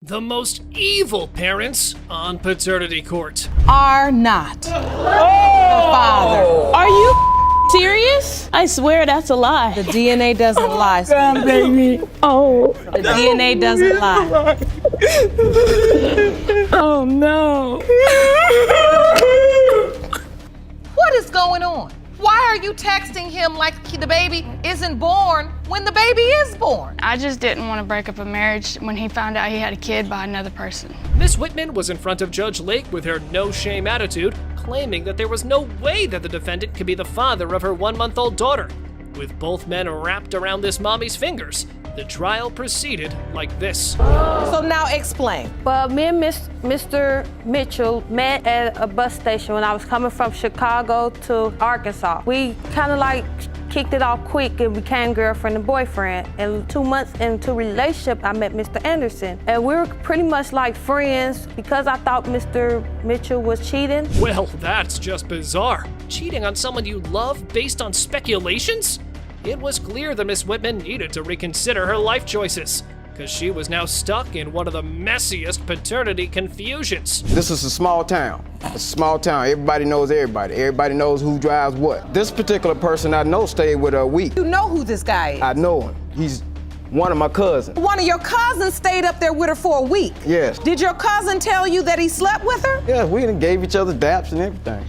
The most evil parents on paternity court. Are not the father. Are you serious? I swear that's a lie. The DNA doesn't lie. Come, baby. Oh. The DNA doesn't lie. Oh, no. What is going on? Why are you texting him like the baby isn't born when the baby is born? I just didn't want to break up a marriage when he found out he had a kid by another person. Miss Whitman was in front of Judge Lake with her no-shame attitude, claiming that there was no way that the defendant could be the father of her 1-month-old daughter. With both men wrapped around this mommy's fingers, the trial proceeded like this. So now explain. Well, me and Mr. Mitchell met at a bus station when I was coming from Chicago to Arkansas. We kind of like kicked it off quick and became girlfriend and boyfriend. And 2 months into relationship, I met Mr. Anderson. And we were pretty much like friends because I thought Mr. Mitchell was cheating. Well, that's just bizarre. Cheating on someone you love based on speculations? It was clear that Miss Whitman needed to reconsider her life choices, because she was now stuck in one of the messiest paternity confusions. This is a small town. It's a small town. Everybody knows everybody. Everybody knows who drives what. This particular person I know stayed with her a week. You know who this guy is? I know him. He's one of my cousins. One of your cousins stayed up there with her for a week? Yes. Did your cousin tell you that he slept with her? Yeah, we done gave each other daps and everything.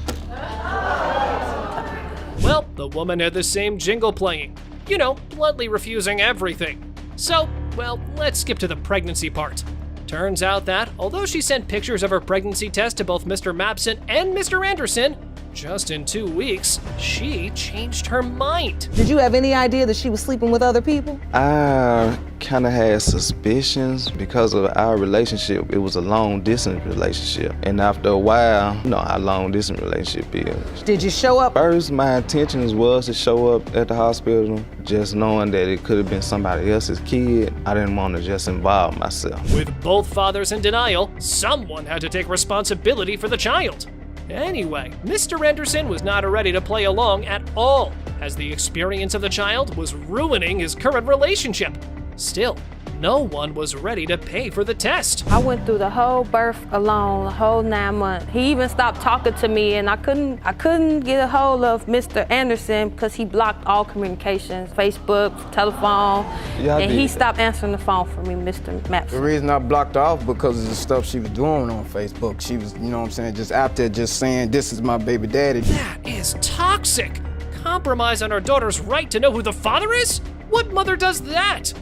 Well, the woman had the same jingle playing. You know, bluntly refusing everything. So, well, let's skip to the pregnancy part. Turns out that, although she sent pictures of her pregnancy test to both Mr. Mapson and Mr. Anderson, just in 2 weeks, she changed her mind. Did you have any idea that she was sleeping with other people? I kind of had suspicions because of our relationship. It was a long-distance relationship. And after a while, you know how long-distance relationship is. Did you show up? First, my intentions was to show up at the hospital, just knowing that it could have been somebody else's kid. I didn't want to just involve myself. With both fathers in denial, someone had to take responsibility for the child. Anyway, Mr. Anderson was not ready to play along at all, as the experience of the child was ruining his current relationship. Still, no one was ready to pay for the test. I went through the whole birth alone, the whole 9 months. He even stopped talking to me, and I couldn't get a hold of Mr. Anderson because he blocked all communications, Facebook, telephone, and he stopped answering the phone for me, Mr. The Mapson. reason I blocked her off because of the stuff she was doing on Facebook. She was, you know what I'm saying, just out there just saying, this is my baby daddy. That is toxic. Compromise on her daughter's right to know who the father is? What mother does that?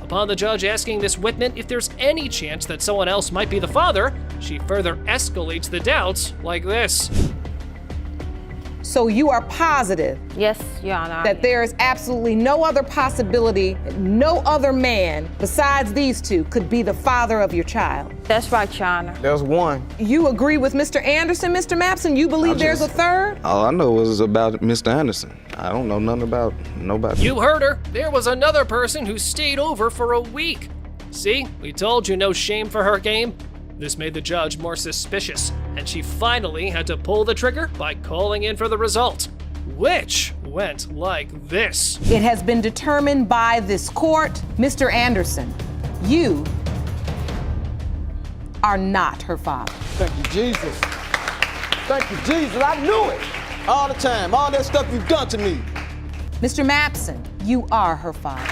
Upon the judge asking Miss Whitman if there's any chance that someone else might be the father, she further escalates the doubts like this. So you are positive Yes, Your Honor. that there is absolutely no other possibility, no other man besides these two could be the father of your child? That's right, Your Honor. There's one. You agree with Mr. Anderson, Mr. Mapson? You believe there's a third? All I know was about Mr. Anderson. I don't know nothing about nobody. You heard her. There was another person who stayed over for a week. See, we told you no shame for her game. This made the judge more suspicious, and she finally had to pull the trigger by calling in for the result, which went like this. It has been determined by this court, Mr. Anderson, you are not her father. Thank you, Jesus. Thank you, Jesus. I knew it. All the time. All that stuff you've done to me. Mr. Mapson, you are her father.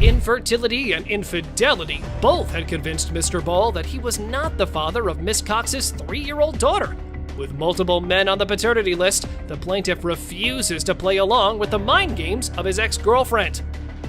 Infertility and infidelity both had convinced Mr. Ball that he was not the father of Miss Cox's 3-year-old daughter. With multiple men on the paternity list, the plaintiff refuses to play along with the mind games of his ex-girlfriend.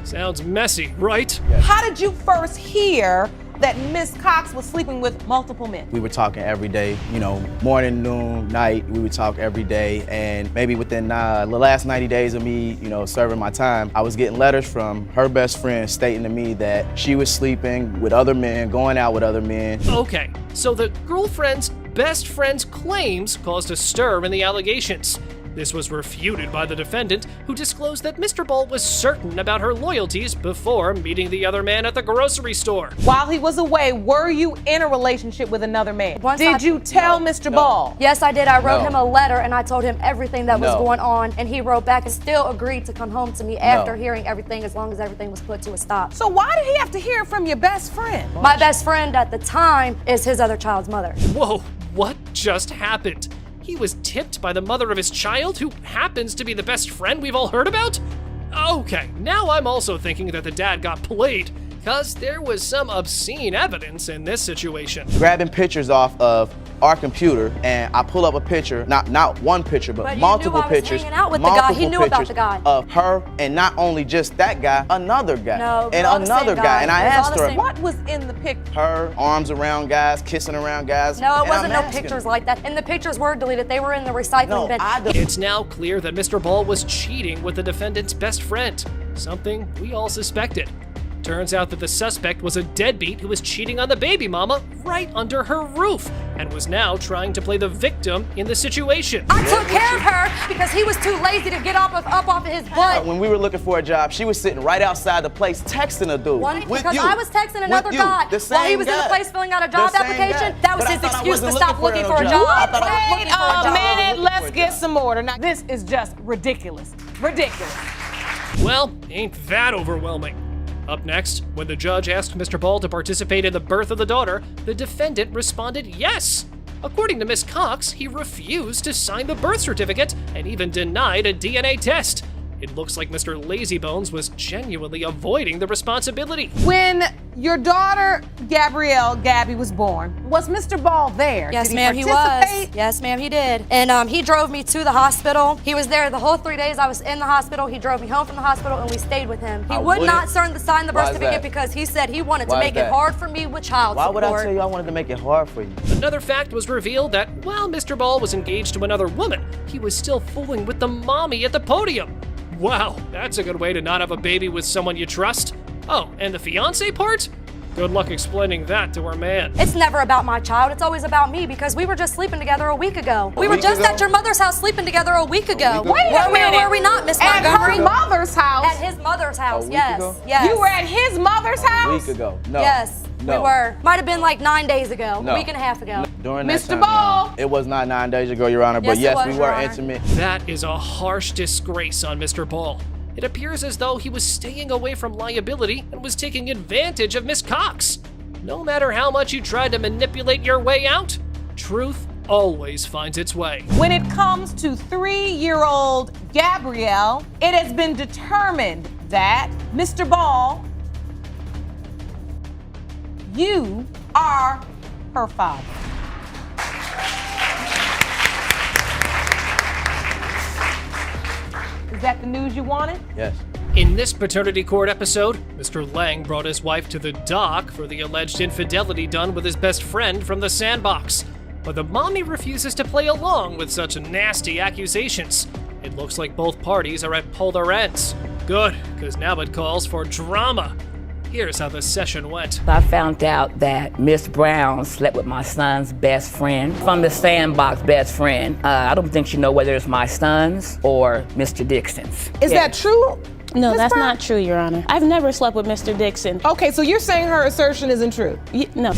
Sounds messy, right? How did you first hear that Miss Cox was sleeping with multiple men? We were talking every day, you know, morning, noon, night, we would talk every day. And maybe within the last 90 days of me, you know, serving my time, I was getting letters from her best friend stating to me that she was sleeping with other men, going out with other men. Okay, so the girlfriend's best friend's claims caused a stir in the allegations. This was refuted by the defendant, who disclosed that Mr. Ball was certain about her loyalties before meeting the other man at the grocery store. While he was away, were you in a relationship with another man? Did you tell Mr. Ball? Yes, I did. I wrote him a letter and I told him everything that was going on, and he wrote back and still agreed to come home to me after hearing everything, as long as everything was put to a stop. So why did he have to hear it from your best friend? My best friend at the time is his other child's mother. Whoa, what just happened? He was tipped by the mother of his child, who happens to be the best friend we've all heard about? Okay, now I'm also thinking that the dad got played, because there was some obscene evidence in this situation. Grabbing pictures off of our computer, and I pull up a picture, not one picture, but multiple pictures. Hanging out with the guy. He knew about the guy. Of her, and not only just that guy, another guy. No, and another guy. And I asked her, What was in the picture? Her arms around guys, kissing around guys. No, it wasn't no pictures like that. And the pictures were deleted. They were in the recycling bin. It's now clear that Mr. Ball was cheating with the defendant's best friend, something we all suspected. Turns out that the suspect was a deadbeat who was cheating on the baby mama right under her roof and was now trying to play the victim in the situation. I took care of her because he was too lazy to get up off of his butt. When we were looking for a job, she was sitting right outside the place texting a dude. Because I was texting another guy while he was in the place filling out a job application. That was his excuse to stop looking for a job. Wait a minute, let's get some order. Now, this is just ridiculous. Ridiculous. Well, ain't that overwhelming? Up next, when the judge asked Mr. Ball to participate in the birth of the daughter, the defendant responded yes. According to Miss Cox, he refused to sign the birth certificate and even denied a DNA test. It looks like Mr. Lazybones was genuinely avoiding the responsibility. When your daughter, Gabby, was born, was Mr. Ball there? Yes, ma'am, he was. Yes, ma'am, he did. And he drove me to the hospital. He was there the whole 3 days I was in the hospital. He drove me home from the hospital, and we stayed with him. He would not sign the birth certificate because he said he wanted to make it hard for me with child support. Why would I tell you I wanted to make it hard for you? Another fact was revealed that while Mr. Ball was engaged to another woman, he was still fooling with the mommy at the podium. Wow, that's a good way to not have a baby with someone you trust. Oh, and the fiance part? Good luck explaining that to her man. It's never about my child, it's always about me because we were just sleeping together a week ago. We were just at your mother's house sleeping together a week ago. Wait a minute. Were we not, Miss Montgomery? At her mother's house? At his mother's house, yes. Ago? Yes. You were at his mother's house? A week ago. No. Yes, No. we were. Might have been like 9 days ago, No. a week and a half ago. During that Mr. time, Ball. it was not 9 days ago, Your Honor, but Yes, it yes, was, we Your were Honor. intimate. That is a harsh disgrace on Mr. Ball. It appears as though he was staying away from liability and was taking advantage of Miss Cox. No matter how much you tried to manipulate your way out, truth always finds its way. When it comes to 3-year-old Gabrielle, it has been determined that Mr. Ball, you are her father. Is that the news you wanted? Yes. In this paternity court episode, Mr. Lang brought his wife to the dock for the alleged infidelity done with his best friend from the sandbox. But the mommy refuses to play along with such nasty accusations. It looks like both parties are at polar ends. Good, because now it calls for drama. Here's how the session went. I found out that Miss Brown slept with my son's best friend from the sandbox best friend. I don't think she know whether it's my son's or Mr. Dixon's. Is that true? No, Ms. that's Brown? not true, Your Honor. I've never slept with Mr. Dixon. Okay, so you're saying her assertion isn't true? No.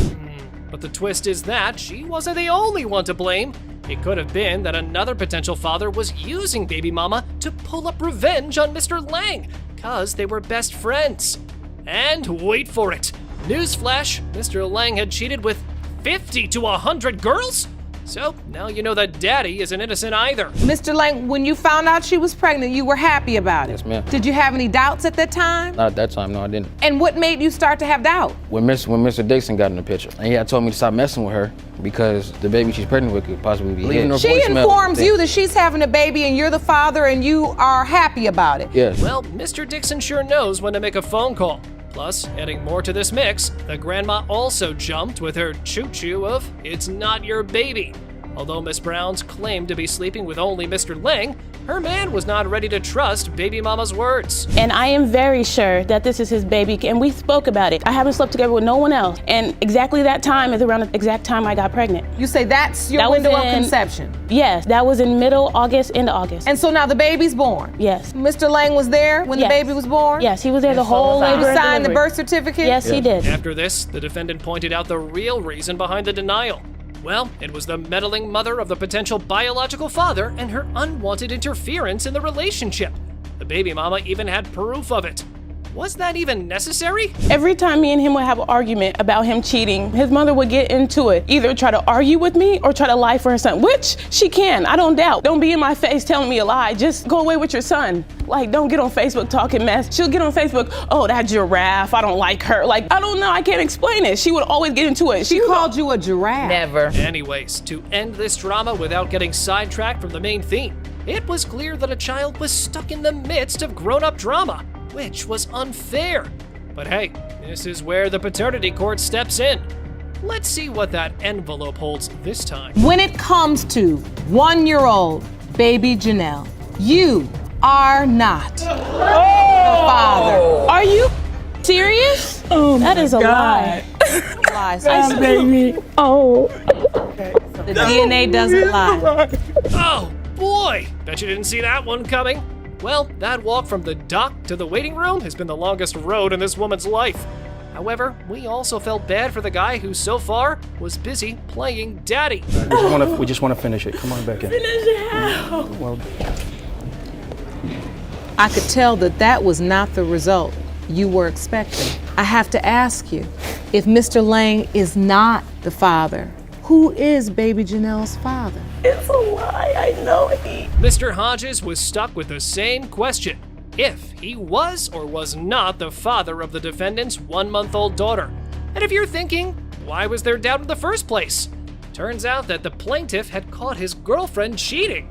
But the twist is that she wasn't the only one to blame. It could have been that another potential father was using baby mama to pull up revenge on Mr. Lang, cause they were best friends. And wait for it. Newsflash, Mr. Lang had cheated with 50 to 100 girls? So now you know that daddy isn't innocent either. Mr. Lang, when you found out she was pregnant, you were happy about it? Yes, ma'am. Did you have any doubts at that time? Not at that time, no, I didn't. And what made you start to have doubt? When Mr. Dixon got in the picture, and he had told me to stop messing with her because the baby she's pregnant with could possibly be his. She informs you that she's having a baby and you're the father and you are happy about it. Yes. Well, Mr. Dixon sure knows when to make a phone call. Plus, adding more to this mix, the grandma also jumped with her choo-choo of, "It's not your baby." Although Miss Brown's claimed to be sleeping with only Mr. Lang, her man was not ready to trust baby mama's words. And I am very sure that this is his baby, and we spoke about it. I haven't slept together with no one else. And exactly that time is around the exact time I got pregnant. You say that's your window of conception? Yes, that was in middle August, into August. And so now the baby's born? Yes. Mr. Lang was there when the baby was born? Yes, he was there the whole labor and delivery. He signed the birth certificate? Yes, he did. After this, the defendant pointed out the real reason behind the denial. Well, it was the meddling mother of the potential biological father and her unwanted interference in the relationship. The baby mama even had proof of it. Was that even necessary? Every time me and him would have an argument about him cheating, his mother would get into it. Either try to argue with me or try to lie for her son, which she can, I don't doubt. Don't be in my face telling me a lie. Just go away with your son. Like, don't get on Facebook talking mess. She'll get on Facebook, oh, that giraffe, I don't like her. Like, I don't know, I can't explain it. She would always get into it. She called you a giraffe? Never. Anyways, to end this drama without getting sidetracked from the main theme, it was clear that a child was stuck in the midst of grown-up drama, which was unfair. But hey, this is where the paternity court steps in. Let's see what that envelope holds this time. When it comes to 1-year-old baby Janelle, you are not the father. Are you serious? Oh, that is a lie. Lies. Baby. Oh. The DNA doesn't lie. Oh boy, bet you didn't see that one coming. Well, that walk from the dock to the waiting room has been the longest road in this woman's life. However, we also felt bad for the guy who so far was busy playing daddy. We just want to finish it. Come on back in. Finish it how? Well, I could tell that that was not the result you were expecting. I have to ask you, if Mr. Lang is not the father, who is baby Janelle's father? It's a lie, I know it. Mr. Hodges was stuck with the same question: if he was or was not the father of the defendant's 1-month-old daughter. And if you're thinking, why was there doubt in the first place? Turns out that the plaintiff had caught his girlfriend cheating.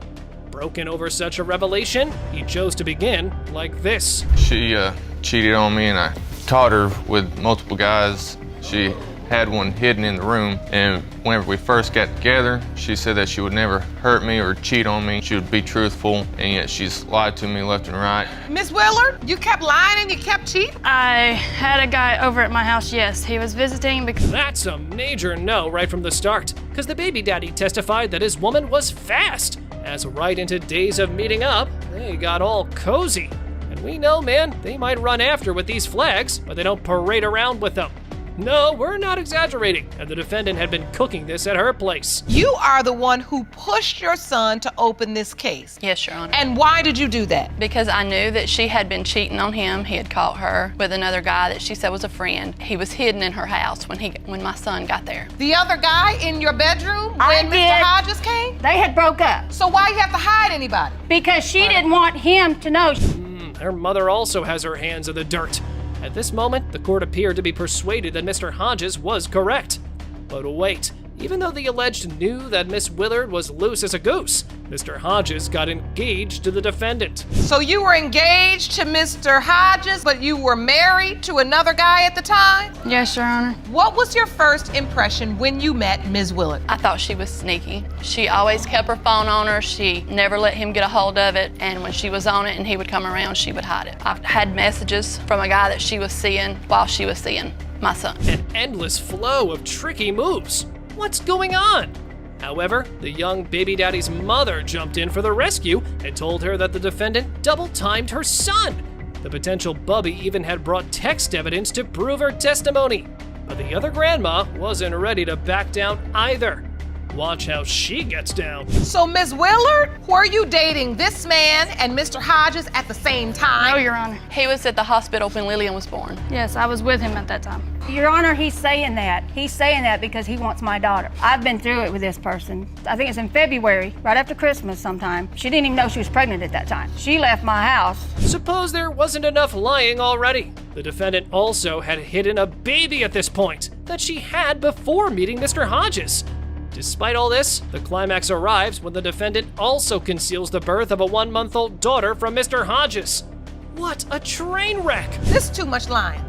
Broken over such a revelation, he chose to begin like this. She cheated on me, and I caught her with multiple guys. She had one hidden in the room, and whenever we first got together, she said that she would never hurt me or cheat on me. She would be truthful, and yet she's lied to me left and right. Miss Willard, you kept lying and you kept cheating? I had a guy over at my house, yes. He was visiting because... That's a major no right from the start, because the baby daddy testified that his woman was fast. As right into days of meeting up, they got all cozy. And we know, man, they might run after with these flags, but they don't parade around with them. No, we're not exaggerating, and the defendant had been cooking this at her place. You are the one who pushed your son to open this case. Yes, Your Honor. And why did you do that? Because I knew that she had been cheating on him. He had caught her with another guy that she said was a friend. He was hidden in her house when my son got there. The other guy in your bedroom when Mr. Hodges came? They had broke up. So why you have to hide anybody? Because she didn't want him to know. Her mother also has her hands in the dirt. At this moment, the court appeared to be persuaded that Mr. Hodges was correct. But wait, even though the alleged knew that Miss Willard was loose as a goose, Mr. Hodges got engaged to the defendant. So you were engaged to Mr. Hodges, but you were married to another guy at the time? Yes, Your Honor. What was your first impression when you met Ms. Willard? I thought she was sneaky. She always kept her phone on her. She never let him get a hold of it. And when she was on it and he would come around, she would hide it. I've had messages from a guy that she was seeing while she was seeing my son. An endless flow of tricky moves. What's going on? However, the young baby daddy's mother jumped in for the rescue and told her that the defendant double-timed her son. The potential bubby even had brought text evidence to prove her testimony. But the other grandma wasn't ready to back down either. Watch how she gets down. So, Ms. Willard, were you dating this man and Mr. Hodges at the same time? No, Your Honor. He was at the hospital when Lillian was born. Yes, I was with him at that time. Your Honor, he's saying that. He's saying that because he wants my daughter. I've been through it with this person. I think it's in February, right after Christmas sometime. She didn't even know she was pregnant at that time. She left my house. Suppose there wasn't enough lying already. The defendant also had hidden a baby at this point that she had before meeting Mr. Hodges. Despite all this, the climax arrives when the defendant also conceals the birth of a 1-month-old daughter from Mr. Hodges. What a train wreck! This is too much lying.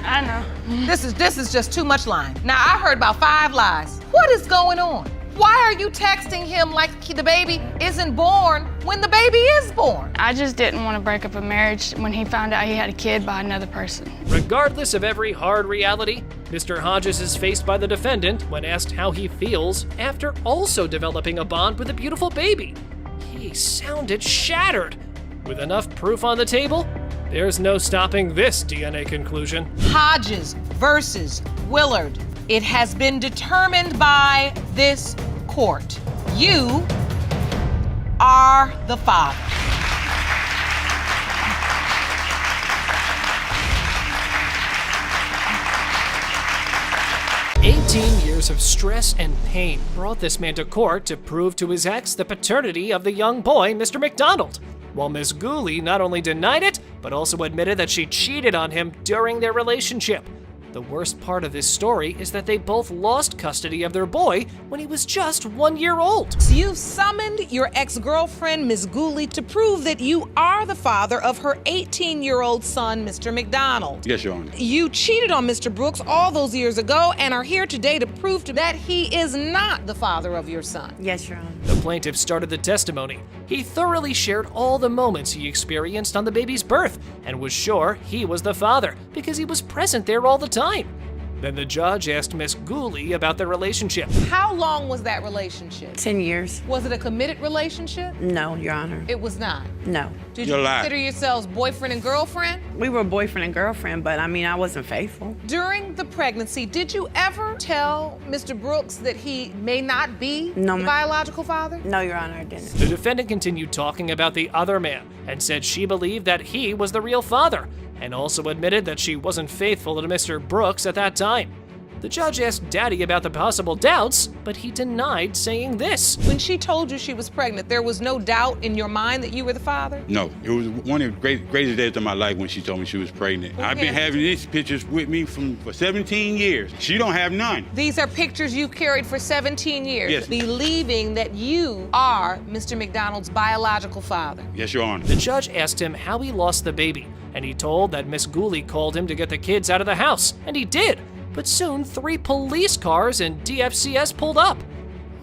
I know. This is just too much lying. Now, I heard about 5 lies. What is going on? Why are you texting him like the baby isn't born when the baby is born? I just didn't want to break up a marriage when he found out he had a kid by another person. Regardless of every hard reality, Mr. Hodges is faced by the defendant when asked how he feels after also developing a bond with a beautiful baby. He sounded shattered. With enough proof on the table, there's no stopping this DNA conclusion. Hodges versus Willard. It has been determined by this court. You are the father. Years of stress and pain brought this man to court to prove to his ex the paternity of the young boy, Mr. McDonald, while Miss Gooley not only denied it, but also admitted that she cheated on him during their relationship. The worst part of this story is that they both lost custody of their boy when he was just 1 year old. So you've summoned your ex-girlfriend, Ms. Gooley, to prove that you are the father of her 18-year-old son, Mr. McDonald. Yes, Your Honor. You cheated on Mr. Brooks all those years ago and are here today to prove that he is not the father of your son. Yes, Your Honor. The plaintiff started the testimony. He thoroughly shared all the moments he experienced on the baby's birth and was sure he was the father because he was present there all the time. Then the judge asked Miss Gooley about their relationship. How long was that relationship? 10 years. Was it a committed relationship? No, Your Honor. It was not? No. Did you consider yourselves boyfriend and girlfriend? We were boyfriend and girlfriend, but I mean, I wasn't faithful. During the pregnancy, did you ever tell Mr. Brooks that he may not be No, the biological father? No, Your Honor, I didn't. The defendant continued talking about the other man and said she believed that he was the real father, and also admitted that she wasn't faithful to Mr. Brooks at that time. The judge asked Daddy about the possible doubts, but he denied saying this. When she told you she was pregnant, there was no doubt in your mind that you were the father? No, it was one of the greatest days of my life when she told me she was pregnant. I've been having these pictures with me for 17 years. She don't have none. These are pictures you carried for 17 years, Yes. believing that you are Mr. McDonald's biological father. Yes, Your Honor. The judge asked him how he lost the baby, and he told that Miss Gooley called him to get the kids out of the house, and he did. But soon 3 police cars and DFCS pulled up.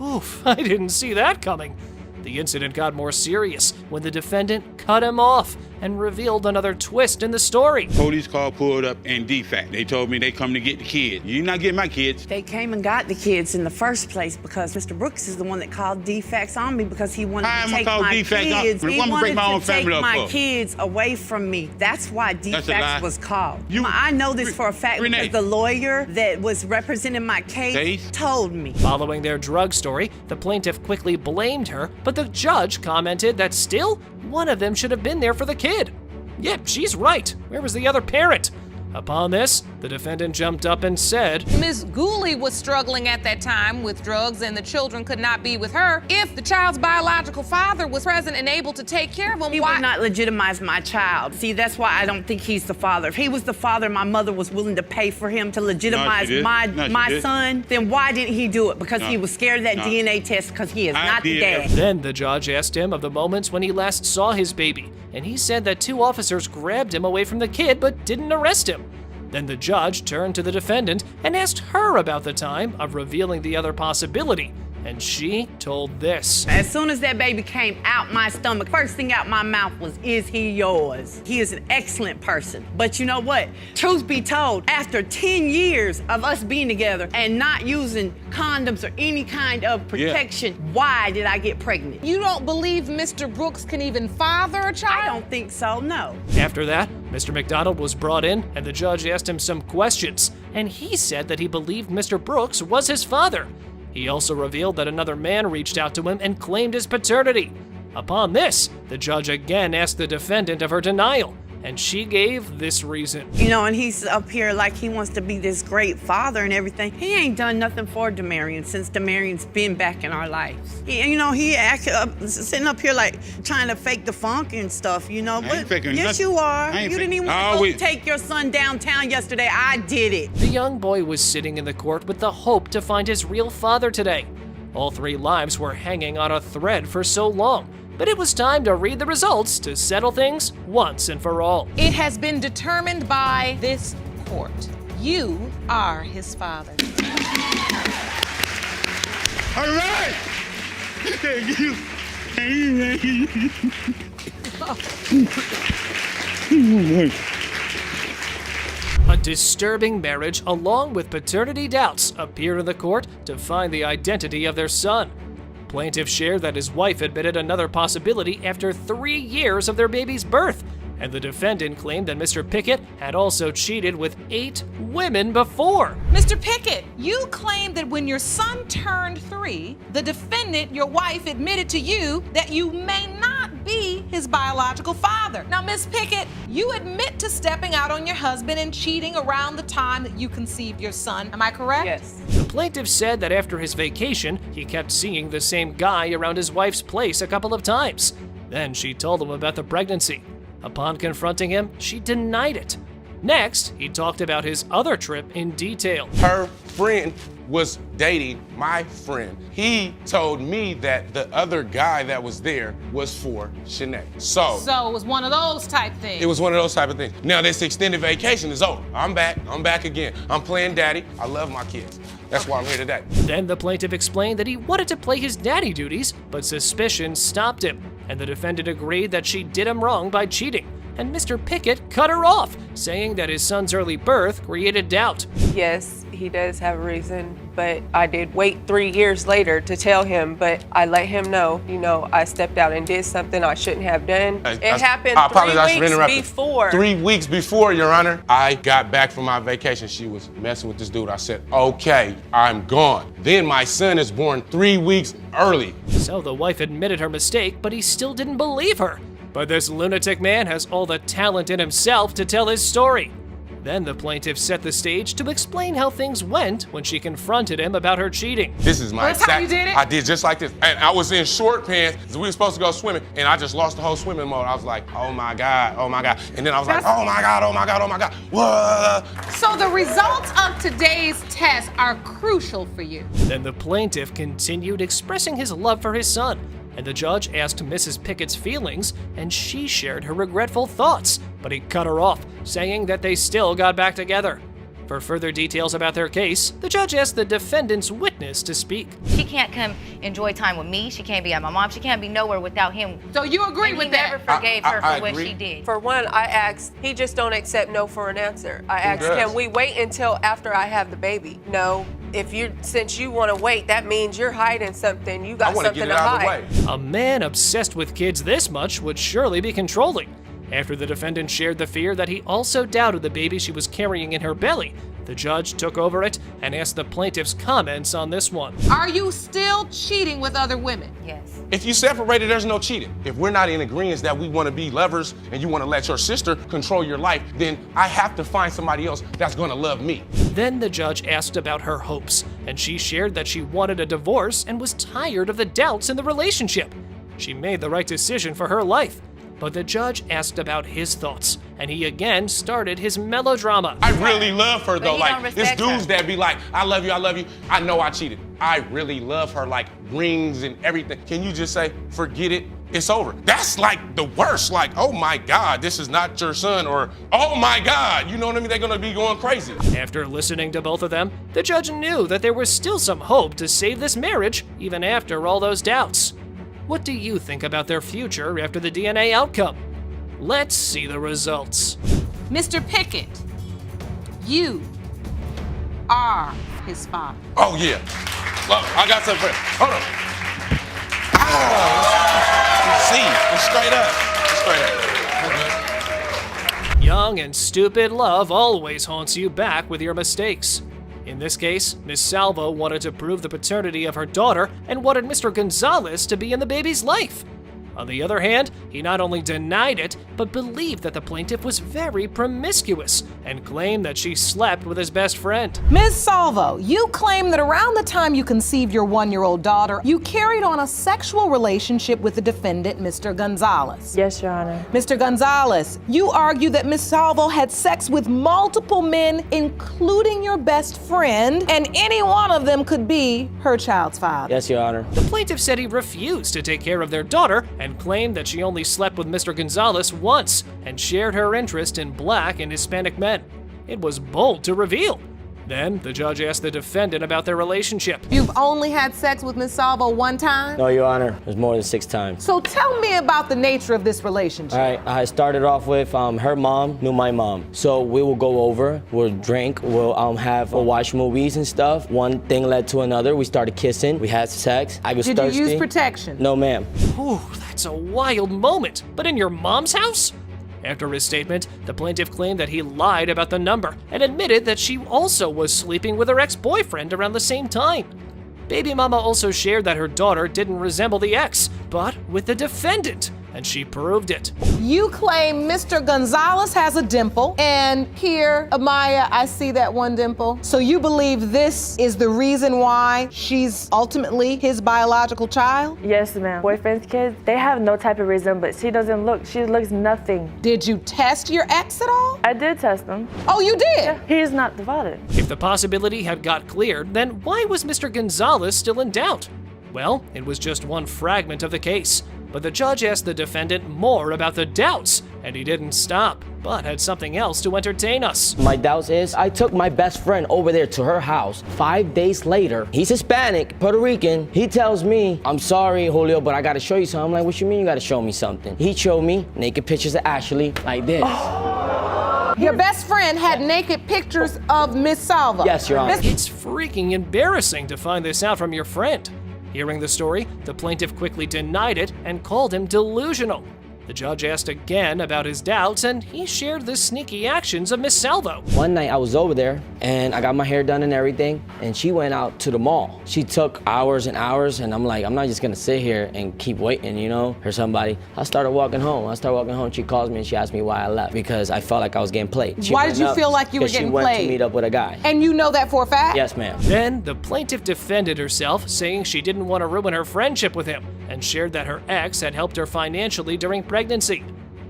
Oof, I didn't see that coming. The incident got more serious when the defendant cut him off and revealed another twist in the story. Police car pulled up and defect. They told me they come to get the kids. You're not getting my kids. They came and got the kids in the first place because Mr. Brooks is the one that called defects on me because he wanted to take my kids. He wanted to take my kids away from me. That's why defects was called. I know this for a fact because the lawyer that was representing my case told me. Following their drug story, the plaintiff quickly blamed her, but the judge commented that still, one of them should have been there for the kid. Yep, she's right. Where was the other parent? Upon this, the defendant jumped up and said, Ms. Gooley was struggling at that time with drugs and the children could not be with her. If the child's biological father was present and able to take care of him, He would not legitimize my child. See, that's why I don't think he's the father. If he was the father, my mother was willing to pay for him to legitimize my son, then why didn't he do it? Because he was scared of that DNA test because he is not the dad. Then the judge asked him of the moments when he last saw his baby, and he said that 2 officers grabbed him away from the kid but didn't arrest him. Then the judge turned to the defendant and asked her about the time of revealing the other possibility, and she told this. As soon as that baby came out my stomach, first thing out my mouth was, is he yours? He is an excellent person. But you know what? Truth be told, after 10 years of us being together and not using condoms or any kind of protection, why did I get pregnant? You don't believe Mr. Brooks can even father a child? I don't think so, no. After that, Mr. McDonald was brought in and the judge asked him some questions, and he said that he believed Mr. Brooks was his father. He also revealed that another man reached out to him and claimed his paternity. Upon this, the judge again asked the defendant of her denial, and she gave this reason. You know, and he's up here like he wants to be this great father and everything. He ain't done nothing for Demarion since Demarion's been back in our lives. He sitting up here like trying to fake the funk and stuff, you know. But yes, you are. You didn't even want to go take your son downtown yesterday. I did it. The young boy was sitting in the court with the hope to find his real father today. All 3 lives were hanging on a thread for so long. But it was time to read the results to settle things once and for all. It has been determined by this court. You are his father. All right. Thank you. A disturbing marriage, along with paternity doubts, appeared in the court to find the identity of their son. Plaintiff shared that his wife admitted another possibility after 3 years of their baby's birth, and the defendant claimed that Mr. Pickett had also cheated with 8 women before. Mr. Pickett, you claimed that when your son turned 3, the defendant, your wife, admitted to you that you may not be his biological father. Now, Ms. Pickett, you admit to stepping out on your husband and cheating around the time that you conceived your son. Am I correct? Yes. The plaintiff said that after his vacation, he kept seeing the same guy around his wife's place a couple of times. Then she told him about the pregnancy. Upon confronting him, she denied it. Next, he talked about his other trip in detail. Her friend was dating my friend. He told me that the other guy that was there was for Shanae. So it was one of those type things. it was one of those type of things. Now this extended vacation is over. I'm back again. I'm playing daddy. I love my kids. That's why I'm here today. Then the plaintiff explained that he wanted to play his daddy duties, but suspicion stopped him, and the defendant agreed that she did him wrong by cheating. And Mr. Pickett cut her off, saying that his son's early birth created doubt. Yes, he does have a reason, but I did wait 3 years later to tell him, but I let him know, I stepped out and did something I shouldn't have done. It happened I apologize 3 for weeks interrupting. before. 3 weeks before, Your Honor, I got back from my vacation. She was messing with this dude. I said, okay, I'm gone. Then my son is born 3 weeks early. So the wife admitted her mistake, but he still didn't believe her. But this lunatic man has all the talent in himself to tell his story. Then the plaintiff set the stage to explain how things went when she confronted him about her cheating. This is my That's how you did it? I did just like this. And I was in short pants because we were supposed to go swimming, and I just lost the whole swimming mode. I was like, oh my God, oh my God. And then I was like, oh my God, oh my God, oh my God. Whoa. So the results of today's test are crucial for you. Then the plaintiff continued expressing his love for his son, and the judge asked Mrs. Pickett's feelings, and she shared her regretful thoughts, but he cut her off, saying that they still got back together. For further details about their case, the judge asked the defendant's witness to speak. She can't come enjoy time with me. She can't be at my mom. She can't be nowhere without him. So you agree with that? He never forgave her I for what agree. she did. For one, I asked, he just don't accept no for an answer. I asked, does? can we wait until after I have the baby? No. Since you want to wait, that means you're hiding something. You got I want to something get it to out hide. of the way. A man obsessed with kids this much would surely be controlling. After the defendant shared the fear that he also doubted the baby she was carrying in her belly, the judge took over it and asked the plaintiff's comments on this one. Are you still cheating with other women? Yes. If you separated, there's no cheating. If we're not in agreement that we want to be lovers and you want to let your sister control your life, then I have to find somebody else that's going to love me. Then the judge asked about her hopes, and she shared that she wanted a divorce and was tired of the doubts in the relationship. She made the right decision for her life. But the judge asked about his thoughts, and he again started his melodrama. I really love her though. you Like, don't it's respect dudes her. that be like, I love you, I love you. I know I cheated. I really love her, like rings and everything. Can you just say, forget it, it's over? That's like the worst. Like, oh my God, this is not your son, or oh my God, you know what I mean? They're gonna be going crazy. After listening to both of them, the judge knew that there was still some hope to save this marriage, even after all those doubts. What do you think about their future after the DNA outcome? Let's see the results. Mr. Pickett, you are his father. Oh yeah. Look, I got something for you. Hold on. See, it's straight up. It's straight up. Young and stupid love always haunts you back with your mistakes. In this case, Miss Salvo wanted to prove the paternity of her daughter and wanted Mr. Gonzalez to be in the baby's life. On the other hand, he not only denied it, but believed that the plaintiff was very promiscuous and claimed that she slept with his best friend. Ms. Salvo, you claim that around the time you conceived your 1-year-old daughter, you carried on a sexual relationship with the defendant, Mr. Gonzalez. Yes, Your Honor. Mr. Gonzalez, you argue that Ms. Salvo had sex with multiple men, including your best friend, and any one of them could be her child's father. Yes, Your Honor. The plaintiff said he refused to take care of their daughter and claimed that she only slept with Mr. Gonzalez once and shared her interest in black and Hispanic men. It was bold to reveal. Then the judge asked the defendant about their relationship. You've only had sex with Miss Salvo one time? No, Your Honor, it was more than 6 times. So tell me about the nature of this relationship. All right, I started off with her mom knew my mom. So we will go over, we'll drink, we'll watch movies and stuff. One thing led to another. We started kissing, we had sex. I was thirsty. Did you use protection? No, ma'am. Ooh, that's a wild moment. But in your mom's house? After his statement, the plaintiff claimed that he lied about the number and admitted that she also was sleeping with her ex-boyfriend around the same time. Baby mama also shared that her daughter didn't resemble the ex, but with the defendant, and she proved it. You claim Mr. Gonzalez has a dimple, and here, Amaya, I see that one dimple. So you believe this is the reason why she's ultimately his biological child? Yes, ma'am. Boyfriend's kids, they have no type of resemblance. She looks nothing. Did you test your ex at all? I did test him. Oh, you did? Yeah, he's not the father. If the possibility had got cleared, then why was Mr. Gonzalez still in doubt? Well, it was just one fragment of the case. But the judge asked the defendant more about the doubts, and he didn't stop, but had something else to entertain us. My doubts is, I took my best friend over there to her house. 5 days later, he's Hispanic, Puerto Rican. He tells me, I'm sorry, Julio, but I gotta show you something. I'm like, what you mean you gotta show me something? He showed me naked pictures of Ashley, like this. Your best friend had naked pictures of Miss Salvo. Yes, Your Honor. It's freaking embarrassing to find this out from your friend. Hearing the story, the plaintiff quickly denied it and called him delusional. The judge asked again about his doubts, and he shared the sneaky actions of Miss Salvo. One night I was over there, and I got my hair done and everything, and she went out to the mall. She took hours and hours, and I'm like, I'm not just gonna sit here and keep waiting, you know, for somebody. I started walking home. She calls me and she asked me why I left, because I felt like I was getting played. Why did you feel like you were getting played? She went to meet up with a guy. And you know that for a fact? Yes, ma'am. Then the plaintiff defended herself, saying she didn't want to ruin her friendship with him, and shared that her ex had helped her financially during pregnancy.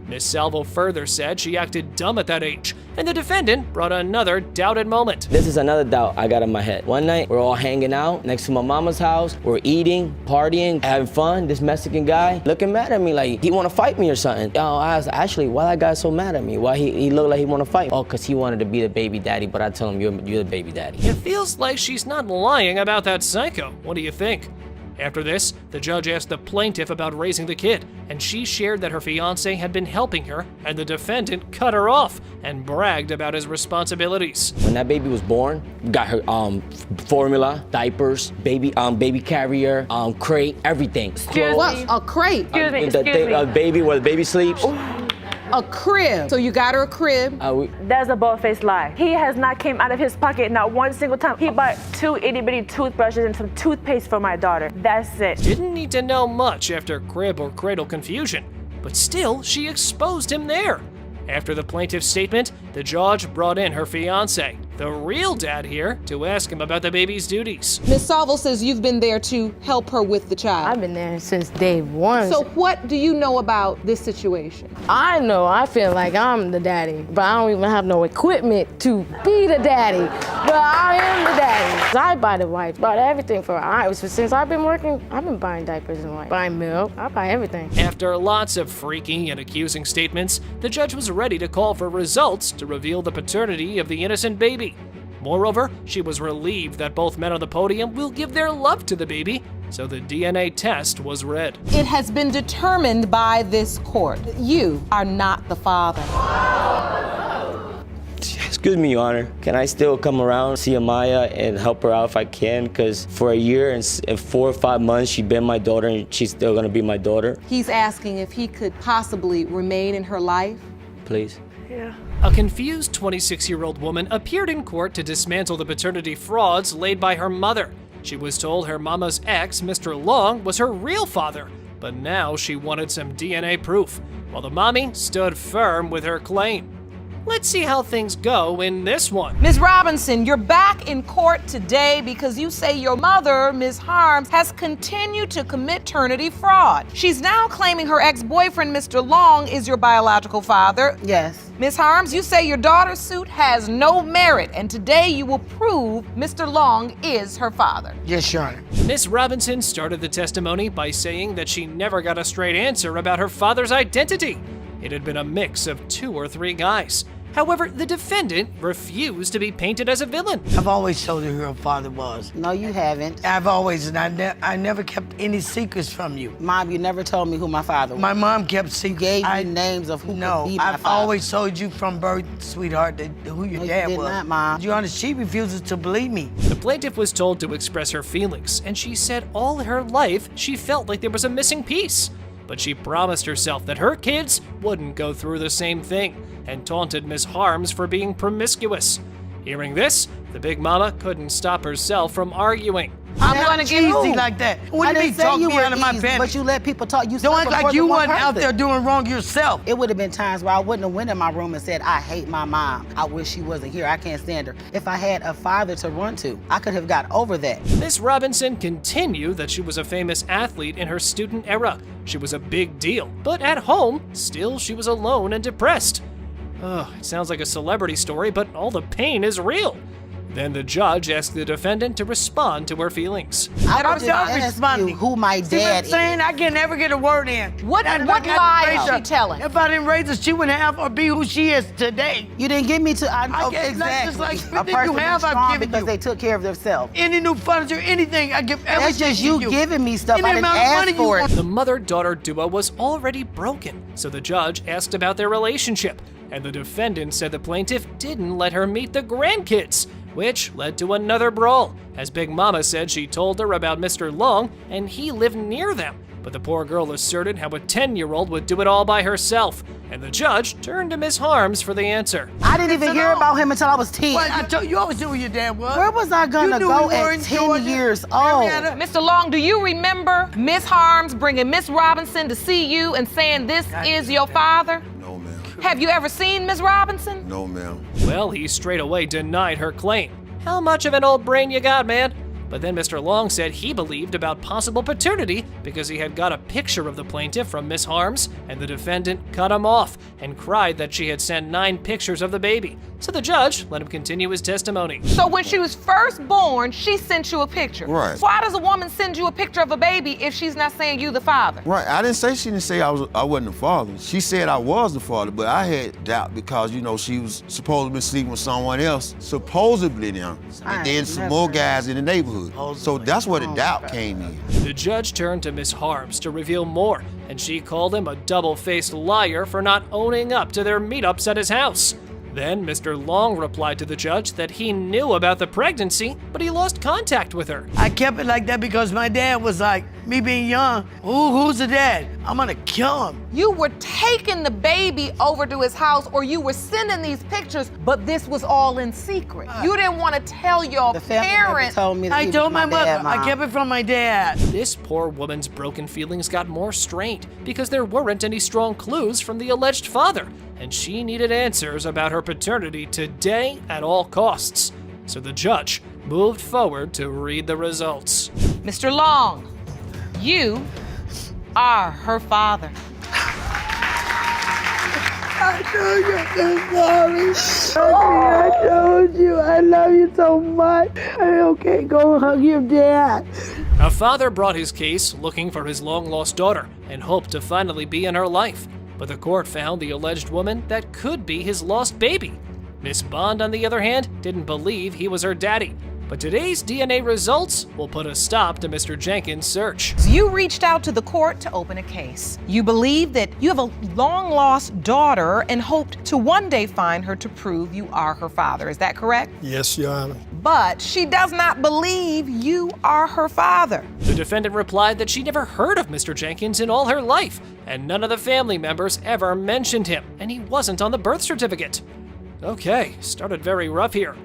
Miss Salvo further said she acted dumb at that age, and the defendant brought another doubted moment. This is another doubt I got in my head. One night, we're all hanging out next to my mama's house. We're eating, partying, having fun. This Mexican guy looking mad at me like he want to fight me or something. I asked, Ashley, why that guy so mad at me? Why he looked like he want to fight? Oh, because he wanted to be the baby daddy, but I told him, you're the baby daddy. It feels like she's not lying about that psycho. What do you think? After this, the judge asked the plaintiff about raising the kid, and she shared that her fiancé had been helping her, and the defendant cut her off and bragged about his responsibilities. When that baby was born, got her formula, diapers, baby carrier, crate, everything. What? A crate? Excuse me. A baby where the baby sleeps. A crib. So you got her a crib? That's a bold-faced lie. He has not came out of his pocket not one single time. He bought 2 itty-bitty toothbrushes and some toothpaste for my daughter. That's it. Didn't need to know much after crib or cradle confusion, but still, she exposed him there. After the plaintiff's statement, the judge brought in her fiancé, the real dad here, to ask him about the baby's duties. Miss Salvo says you've been there to help her with the child. I've been there since day one. So what do you know about this situation? I feel like I'm the daddy, but I don't even have no equipment to be the daddy. But I am the daddy. I buy the wipes, bought everything for her. Since I've been working, I've been buying diapers and wipes, buying milk. I buy everything. After lots of freaky and accusing statements, the judge was ready to call for results to reveal the paternity of the innocent baby. Moreover, she was relieved that both men on the podium will give their love to the baby, so the DNA test was read. It has been determined by this court. You are not the father. Excuse me, Your Honor. Can I still come around, see Amaya, and help her out if I can? Because for a year and 4 or 5 months, she's been my daughter, and she's still gonna be my daughter. He's asking if he could possibly remain in her life. Please. Yeah. A confused 26-year-old woman appeared in court to dismantle the paternity frauds laid by her mother. She was told her mama's ex, Mr. Long, was her real father, but now she wanted some DNA proof, while the mommy stood firm with her claim. Let's see how things go in this one. Ms. Robinson, you're back in court today because you say your mother, Ms. Harms, has continued to commit paternity fraud. She's now claiming her ex-boyfriend, Mr. Long, is your biological father. Yes. Ms. Harms, you say your daughter's suit has no merit, and today you will prove Mr. Long is her father. Yes, Your Honor. Ms. Robinson started the testimony by saying that she never got a straight answer about her father's identity. It had been a mix of 2 or 3 guys, However, the defendant refused to be painted as a villain. I've always told you who her father was. No, you haven't. I've always, and I never kept any secrets from you. Mom, you never told me who my father was. My mom kept secrets. Gave me names of who could be my I've father. always told you from birth, sweetheart, that who your dad you did was. not, Mom. You honest, she refuses to believe me. The plaintiff was told to express her feelings, and she said all her life she felt like there was a missing piece. But she promised herself that her kids wouldn't go through the same thing, and taunted Ms. Harms for being promiscuous. Hearing this, the big mama couldn't stop herself from arguing. I'm not easy like that. What do you mean talk me out of my panties? But you let people talk. You don't act like you weren't wasn't out there doing wrong yourself. It would have been times where I wouldn't have went in my room and said, I hate my mom. I wish she wasn't here. I can't stand her. If I had a father to run to, I could have got over that. Miss Robinson continued that she was a famous athlete in her student era. She was a big deal, but at home, still she was alone and depressed. Oh, it sounds like a celebrity story, but all the pain is real. Then the judge asked the defendant to respond to her feelings. I'm not responding. Who my See what dad I'm saying? is. I can never get a word in. What lie is she telling? If I didn't raise her, she wouldn't have or be who she is today. You didn't give me to. Okay, exactly. Just like A everything person you have, is I've strong given because you. they took care of themselves. Any new furniture, anything, I give everything. That's just you to giving me stuff. Any I didn't amount of money ask for you it. The mother-daughter duo was already broken, so the judge asked about their relationship, and the defendant said the plaintiff didn't let her meet the grandkids, which led to another brawl, as Big Mama said she told her about Mr. Long and he lived near them. But the poor girl asserted how a 10-year-old would do it all by herself, and the judge turned to Miss Harms for the answer. I didn't even hear about him until I was 10. Well, I told you always knew who your dad was. Where was I gonna go at 10 years old? Mr. Long, do you remember Miss Harms bringing Miss Robinson to see you and saying this is your father? No, ma'am. Have you ever seen Miss Robinson? No, ma'am. Well, he straight away denied her claim. How much of an old brain you got, man? But then Mr. Long said he believed about possible paternity because he had got a picture of the plaintiff from Miss Harms, and the defendant cut him off and cried that she had sent 9 pictures of the baby. So the judge let him continue his testimony. So when she was first born, she sent you a picture. Right. Why does a woman send you a picture of a baby if she's not saying you the father? Right. She didn't say I wasn't the father. She said I was the father, but I had doubt because, she was supposed to be sleeping with someone else, supposedly now. And then some more guys in the neighborhood. So that's where the doubt came in. The judge turned to Miss Harms to reveal more, and she called him a double-faced liar for not owning up to their meetups at his house. Then Mr. Long replied to the judge that he knew about the pregnancy, but he lost contact with her. I kept it like that because my dad was like, me being young, who's the dad? I'm gonna kill him. You were taking the baby over to his house, or you were sending these pictures, but this was all in secret. You didn't want to tell your parents. I told my mother. I kept it from my dad. This poor woman's broken feelings got more strained because there weren't any strong clues from the alleged father, and she needed answers about her paternity today at all costs. So the judge moved forward to read the results. Mr. Long, you are her father. I told you I'm sorry. I told you I love you so much. Okay, go hug your dad. A father brought his case looking for his long-lost daughter and hoped to finally be in her life. But the court found the alleged woman that could be his lost baby. Miss Bond, on the other hand, didn't believe he was her daddy. But today's DNA results will put a stop to Mr. Jenkins' search. You reached out to the court to open a case. You believe that you have a long-lost daughter and hoped to one day find her to prove you are her father. Is that correct? Yes, Your Honor. But she does not believe you are her father. The defendant replied that she never heard of Mr. Jenkins in all her life, and none of the family members ever mentioned him, and he wasn't on the birth certificate. Okay, started very rough here.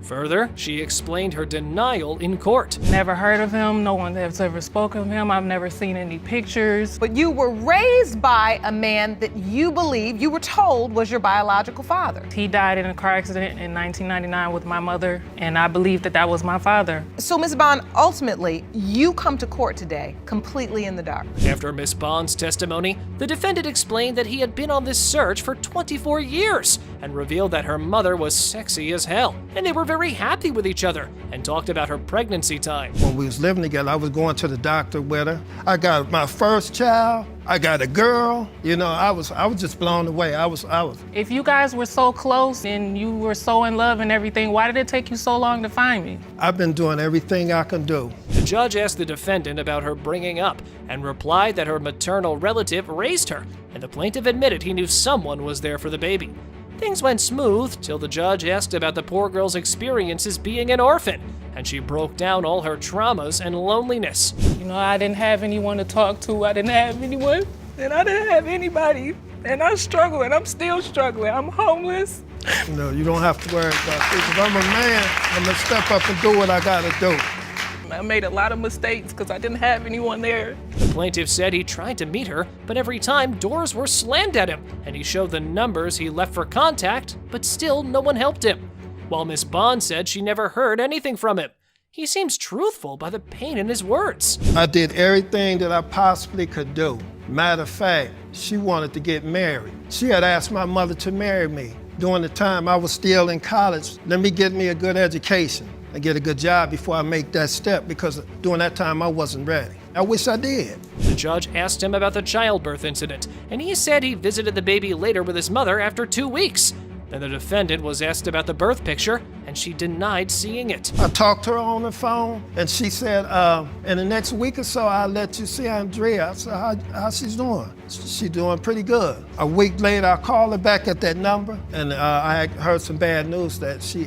Further, she explained her denial in court. Never heard of him. No one has ever spoken of him. I've never seen any pictures. But you were raised by a man that you believe, you were told, was your biological father. He died in a car accident in 1999 with my mother, and I believe that that was my father. So, Ms. Bond, ultimately, you come to court today completely in the dark. After Miss Bond's testimony, the defendant explained that he had been on this search for 24 years and revealed that her mother was sexy as hell, and they were very happy with each other and talked about her pregnancy time. When we was living together, I was going to the doctor with her. I got my first child I got a girl. You know, I was just blown away. I was. If you guys were so close and you were so in love and everything, why did it take you so long to find me? I've been doing everything I can do. The judge asked the defendant about her bringing up and replied that her maternal relative raised her, and the plaintiff admitted he knew someone was there for the baby. Things went smooth till the judge asked about the poor girl's experiences being an orphan, and she broke down all her traumas and loneliness. You know, I didn't have anyone to talk to. I didn't have anyone, and I didn't have anybody. And I struggle, and I'm still struggling. I'm homeless. No, you don't have to worry about this. If I'm a man, I'm gonna step up and do what I gotta do. I made a lot of mistakes because I didn't have anyone there. The plaintiff said he tried to meet her, but every time doors were slammed at him, and he showed the numbers he left for contact, but still no one helped him. While Miss Bond said she never heard anything from him. He seems truthful by the pain in his words. I did everything that I possibly could do. Matter of fact, she wanted to get married. She had asked my mother to marry me. During the time I was still in college, let me get me a good education and get a good job before I make that step, because during that time I wasn't ready. I wish I did. The judge asked him about the childbirth incident, and he said he visited the baby later with his mother after 2 weeks. Then the defendant was asked about the birth picture, and she denied seeing it. I talked to her on the phone, and she said, in the next week or so, I'll let you see Andrea. I said, how she's doing? She's doing pretty good. A week later, I called her back at that number, and I had heard some bad news that she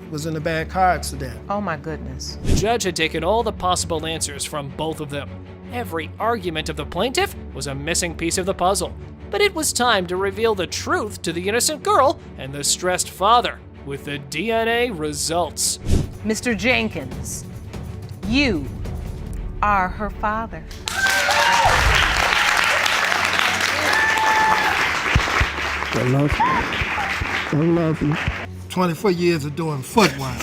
was in a bad car accident. Oh my goodness. The judge had taken all the possible answers from both of them. Every argument of the plaintiff was a missing piece of the puzzle. But it was time to reveal the truth to the innocent girl and the stressed father with the DNA results. Mr. Jenkins, you are her father. I love you. 24 years of doing footwork,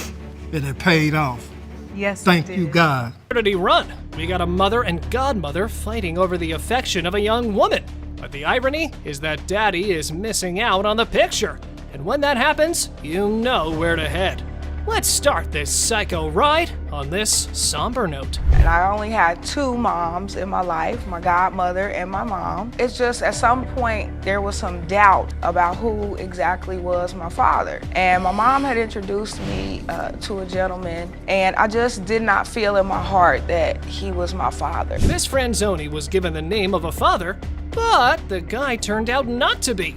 and it paid off. Yes, Thank you, God. Paternity run. We got a mother and godmother fighting over the affection of a young woman. But the irony is that Daddy is missing out on the picture. And when that happens, you know where to head. Let's start this psycho ride on this somber note. And I only had 2 moms in my life, my godmother and my mom. It's just at some point there was some doubt about who exactly was my father. And my mom had introduced me to a gentleman, and I just did not feel in my heart that he was my father. Miss Franzoni was given the name of a father, but the guy turned out not to be.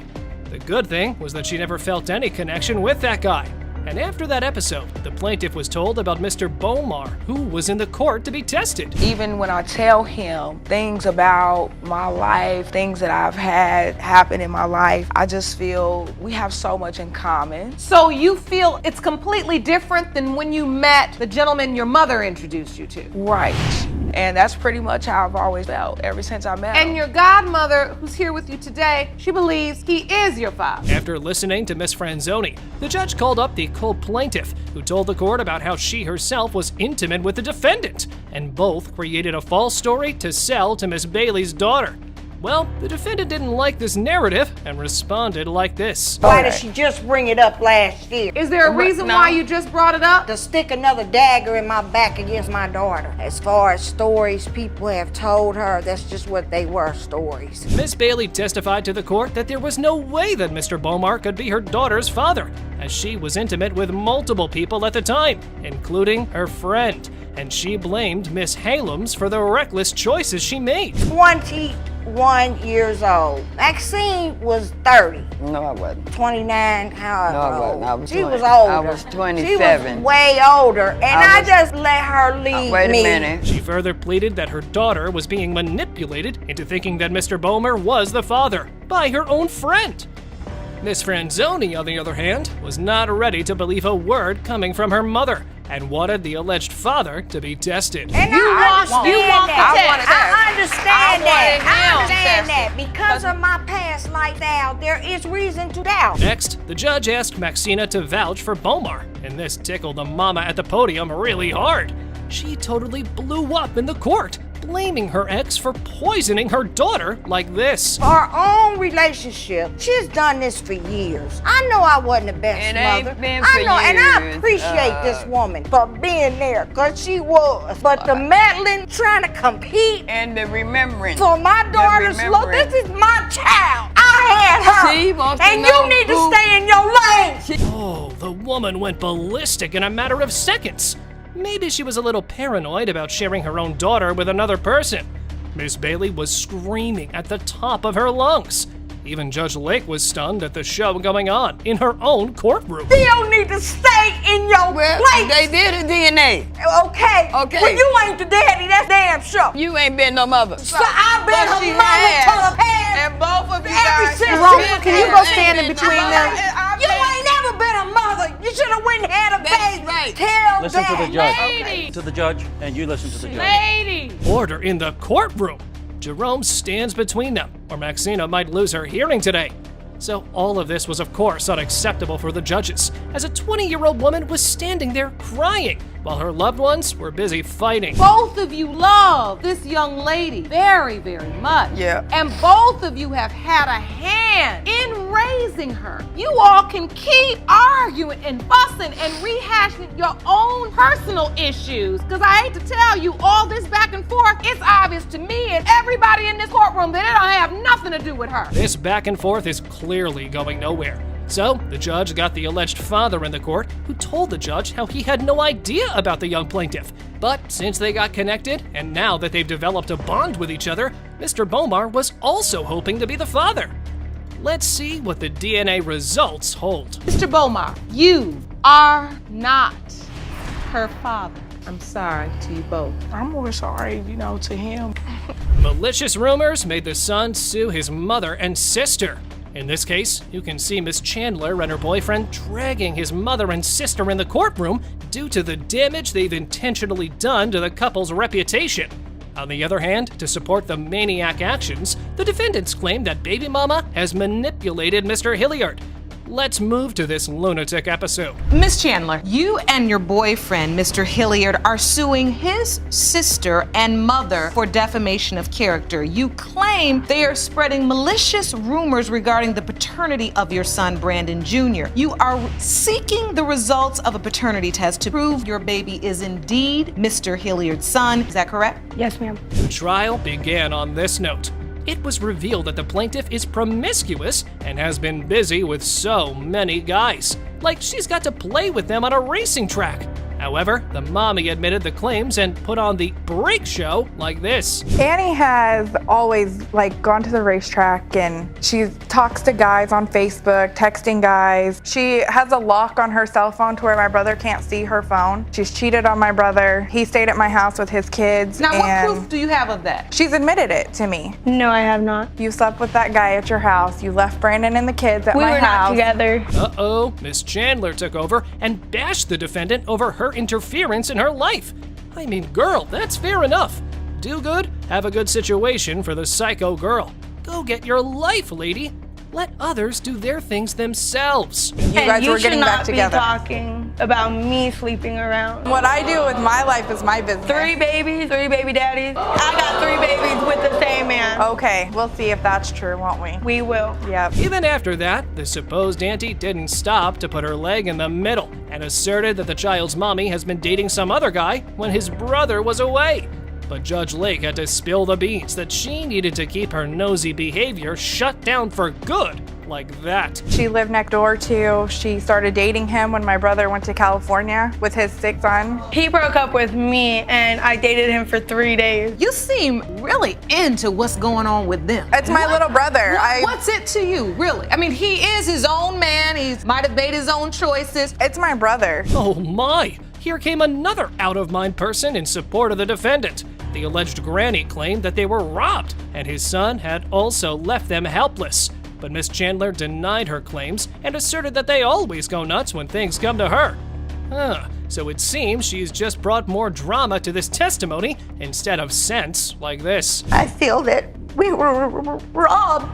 The good thing was that she never felt any connection with that guy. And after that episode, the plaintiff was told about Mr. Bomar, who was in the court to be tested. Even when I tell him things about my life, things that I've had happen in my life, I just feel we have so much in common. So you feel it's completely different than when you met the gentleman your mother introduced you to? Right. And that's pretty much how I've always felt ever since I met him. And your godmother, who's here with you today, she believes he is your father. After listening to Miss Franzoni, the judge called up the co-plaintiff, who told the court about how she herself was intimate with the defendant, and both created a false story to sell to Miss Bailey's daughter. Well, the defendant didn't like this narrative and responded like this. Why did she just bring it up last year? Is there a reason why you just brought it up? To stick another dagger in my back against my daughter. As far as stories people have told her, that's just what they were, stories. Miss Bailey testified to the court that there was no way that Mr. Bomar could be her daughter's father, as she was intimate with multiple people at the time, including her friend, and she blamed Miss Halams for the reckless choices she made. 21 years old. Maxine was 30. No, I wasn't. 29, however No, I old. wasn't. I was She 20. was older. I was 27. She was way older, and I just let her lead wait a me. minute. She further pleaded that her daughter was being manipulated into thinking that Mr. Bomar was the father by her own friend. Miss Franzoni, on the other hand, was not ready to believe a word coming from her mother and wanted the alleged father to be tested. And I understand that. Because of my past like that, there is reason to doubt. Next, the judge asked Maxina to vouch for Bomar, and this tickled the mama at the podium really hard. She totally blew up in the court blaming her ex for poisoning her daughter like this. Our own relationship, she's done this for years. I know I wasn't the best mother. I know, and I appreciate this woman for being there, because she was. But the meddling, trying to compete, and the remembering for my daughter's love, this is my child. I had her, and you need to stay in your lane. Oh, the woman went ballistic in a matter of seconds. Maybe she was a little paranoid about sharing her own daughter with another person. Miss Bailey was screaming at the top of her lungs. Even Judge Lake was stunned at the show going on in her own courtroom. You don't need to stay in your place. They did a DNA. Okay. Well, you ain't the daddy. That's damn sure. You ain't been no mother. So I've been her mother till the past. And both of you Ever guys. since. Can you go stand in between them? You ain't never been a mother. You should have went and had a baby. Right. Tell Listen that. to the judge. Lady. To the judge, and you listen to the judge. Lady. Order in the courtroom. Jerome stands between them, or Maxina might lose her hearing today. So all of this was of course unacceptable for the judges, as a 20-year-old woman was standing there crying while her loved ones were busy fighting. Both of you love this young lady very, very much. Yeah. And both of you have had a hand in raising her. You all can keep arguing and fussing and rehashing your own personal issues. Because I hate to tell you, all this back and forth, it's obvious to me and everybody in this courtroom that it don't have nothing to do with her. This back and forth is clearly going nowhere. So, the judge got the alleged father in the court, who told the judge how he had no idea about the young plaintiff. But since they got connected, and now that they've developed a bond with each other, Mr. Bomar was also hoping to be the father. Let's see what the DNA results hold. Mr. Bomar, you are not her father. I'm sorry to you both. I'm more sorry, to him. Malicious rumors made the son sue his mother and sister. In this case, you can see Miss Chandler and her boyfriend dragging his mother and sister in the courtroom due to the damage they've intentionally done to the couple's reputation. On the other hand, to support the maniac actions, the defendants claim that baby mama has manipulated Mr. Hilliard. Let's move to this lunatic episode. Miss Chandler, you and your boyfriend, Mr. Hilliard, are suing his sister and mother for defamation of character. You claim they are spreading malicious rumors regarding the paternity of your son, Brandon Jr. You are seeking the results of a paternity test to prove your baby is indeed Mr. Hilliard's son. Is that correct? Yes, ma'am. The trial began on this note. It was revealed that the plaintiff is promiscuous and has been busy with so many guys. Like she's got to play with them on a racing track. However, the mommy admitted the claims and put on the break show like this. Annie has always gone to the racetrack, and she talks to guys on Facebook, texting guys. She has a lock on her cell phone to where my brother can't see her phone. She's cheated on my brother. He stayed at my house with his kids. Now, what proof do you have of that? She's admitted it to me. No, I have not. You slept with that guy at your house. You left Brandon and the kids at we my were house. Not together. Uh-oh, Miss Chandler took over and bashed the defendant over her interference in her life. I mean, girl, that's fair enough. Do good, have a good situation for the psycho girl. Go get your life, lady. Let others do their things themselves. You guys were getting back together. You should not be talking about me sleeping around. What I do with my life is my business. 3 babies, 3 baby daddies. I got 3 babies with the same man. Okay, we'll see if that's true, won't we? We will. Yep. Even after that, the supposed auntie didn't stop to put her leg in the middle and asserted that the child's mommy has been dating some other guy when his brother was away. But Judge Lake had to spill the beans that she needed to keep her nosy behavior shut down for good, like that. She lived next door too. She started dating him when my brother went to California with his 6th son. He broke up with me and I dated him for 3 days. You seem really into what's going on with them. It's my little brother. What's it to you, really? I mean, he is his own man. He might have made his own choices. It's my brother. Oh my! Here came another out-of-mind person in support of the defendant. The alleged granny claimed that they were robbed, and his son had also left them helpless. But Miss Chandler denied her claims and asserted that they always go nuts when things come to her. So it seems she's just brought more drama to this testimony instead of sense like this. I feel that we were robbed.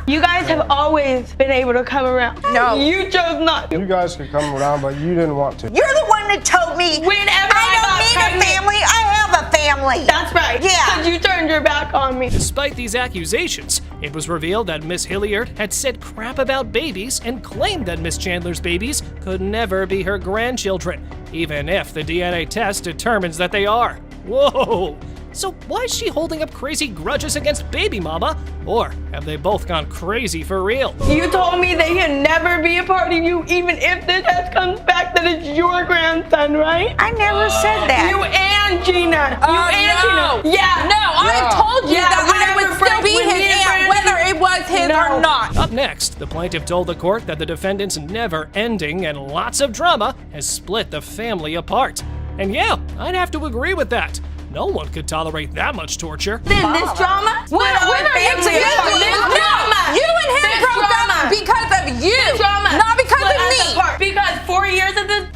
You guys have always been able to come around. No. You chose not to. You guys could come around, but you didn't want to. You're the one that told me Whenever I don't need a family. I have other family. That's right. Yeah. Because you turned your back on me. Despite these accusations, it was revealed that Miss Hilliard had said crap about babies and claimed that Miss Chandler's babies could never be her grandchildren, even if the DNA test determines that they are. Whoa! So why is she holding up crazy grudges against baby mama? Or have they both gone crazy for real? You told me they can never be a part of you, even if the test comes back that it's your grandson, right? I never said that. You and Gina. No. Gina. Yeah. No, I told you that I would still be his aunt, whether it was his or not. Up next, the plaintiff told the court that the defendant's never-ending and lots of drama has split the family apart. And yeah, I'd have to agree with that. No one could tolerate that much torture. Then this drama? When are you together? No, you and him broke up because of you, not because of me. Because 4 years of this,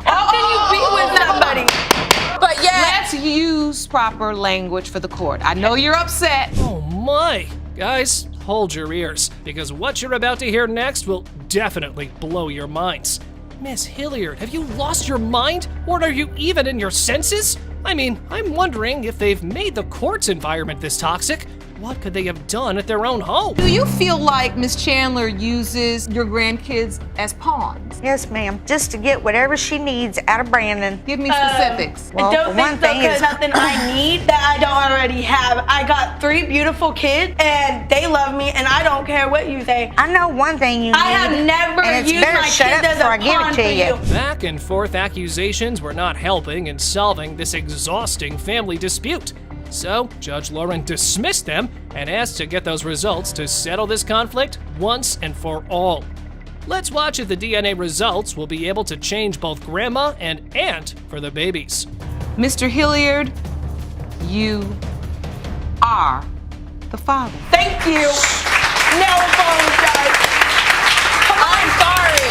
how can you be with somebody? But yeah. Let's use proper language for the court. I know you're upset. Oh my. Guys, hold your ears, because what you're about to hear next will definitely blow your minds. Miss Hilliard, have you lost your mind? Or are you even in your senses? I mean, I'm wondering if they've made the court's environment this toxic. What could they have done at their own home? Do you feel like Miss Chandler uses your grandkids as pawns? Yes, ma'am. Just to get whatever she needs out of Brandon. Give me specifics. Well, I don't one think so, thing because is nothing I need that I don't already have. I got 3 beautiful kids, and they love me, and I don't care what you say. I know one thing you need. I have never and it's used better my shut kids up as before a I give pawn it to for you. Back and forth accusations were not helping in solving this exhausting family dispute. So, Judge Lauren dismissed them and asked to get those results to settle this conflict once and for all. Let's watch if the DNA results will be able to change both grandma and aunt for the babies. Mr. Hilliard, you are the father. Thank you. Now apologize. I'm sorry.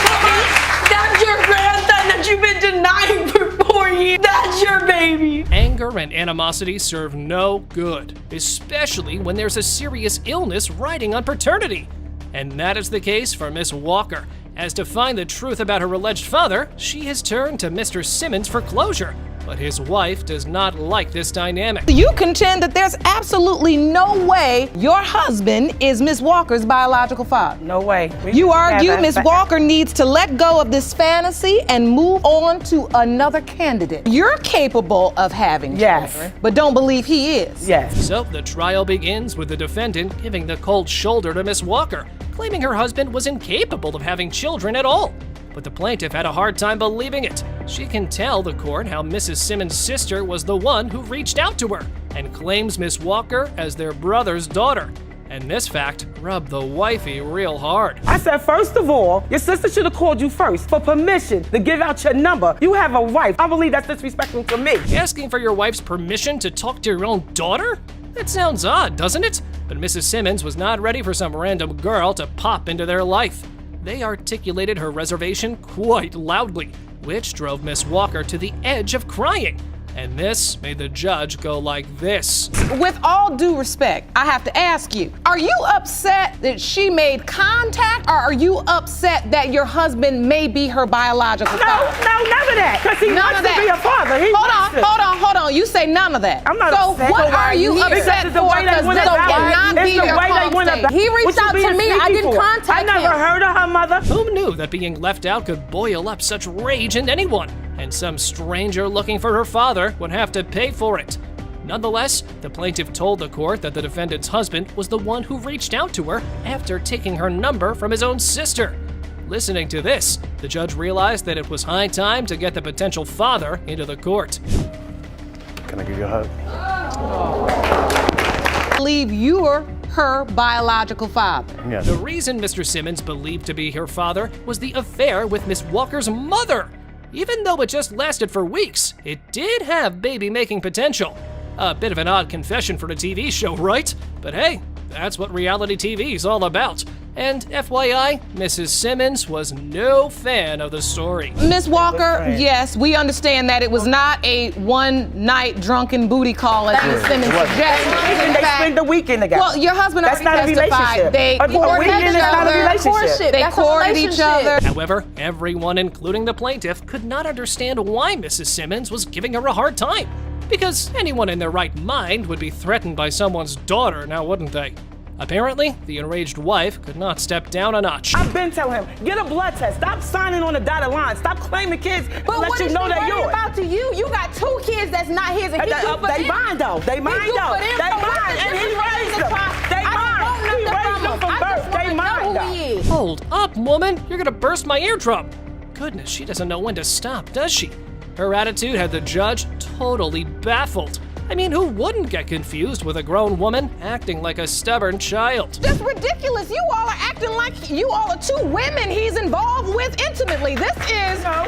That's your grandson that you've been denying for 4 years. That's your baby. Anger and animosity serve no good, especially when there's a serious illness riding on paternity. And that is the case for Miss Walker. As to find the truth about her alleged father, she has turned to Mr. Simmons for closure. But his wife does not like this dynamic. You contend that there's absolutely no way your husband is Miss Walker's biological father. No way. You argue Miss Walker needs to let go of this fantasy and move on to another candidate. You're capable of having children, but don't believe he is. Yes. So the trial begins with the defendant giving the cold shoulder to Miss Walker, claiming her husband was incapable of having children at all. But the plaintiff had a hard time believing it. She can tell the court how Mrs. Simmons' sister was the one who reached out to her and claims Miss Walker as their brother's daughter. And this fact rubbed the wifey real hard. I said, first of all, your sister should have called you first for permission to give out your number. You have a wife. I believe that's disrespectful to me. Asking for your wife's permission to talk to your own daughter? That sounds odd, doesn't it? But Mrs. Simmons was not ready for some random girl to pop into their life. They articulated her reservation quite loudly, which drove Miss Walker to the edge of crying. And this made the judge go like this. With all due respect, I have to ask you, are you upset that she made contact, or are you upset that your husband may be her biological father? No, none of that. Because he wants to be a father. Hold on. You say none of that. I'm not so upset. what are you upset for? Because this cannot be your conversation. He reached out to me. I didn't contact him. I never heard of her mother. Who knew that being left out could boil up such rage in anyone? And some stranger looking for her father would have to pay for it. Nonetheless, the plaintiff told the court that the defendant's husband was the one who reached out to her after taking her number from his own sister. Listening to this, the judge realized that it was high time to get the potential father into the court. Can I give you a hug? I believe you're her biological father. Yes. The reason Mr. Simmons believed to be her father was the affair with Miss Walker's mother. Even though it just lasted for weeks, it did have baby-making potential. A bit of an odd confession for a TV show, right? But hey, that's what reality TV is all about. And FYI, Mrs. Simmons was no fan of the story. Miss Walker, yes, we understand that it was not a one-night drunken booty call, as Miss Simmons suggested. They spend the weekend together. Well, your husband That's already not a testified. They courted each other. However, everyone, including the plaintiff, could not understand why Mrs. Simmons was giving her a hard time. Because anyone in their right mind would be threatened by someone's daughter, now wouldn't they? Apparently, the enraged wife could not step down a notch. I've been telling him, get a blood test. Stop signing on the dotted line. Stop claiming kids unless you know they're yours. About to you? You got 2 kids that's not his, and They mine though. They mine though. They mine, and he raised them. They mine. He raised them from birth. They mine though. Hold up, woman. You're gonna burst my eardrum. Goodness, she doesn't know when to stop, does she? Her attitude had the judge totally baffled. I mean, who wouldn't get confused with a grown woman acting like a stubborn child? That's ridiculous. You all are acting like you all are 2 women he's involved with intimately. This is a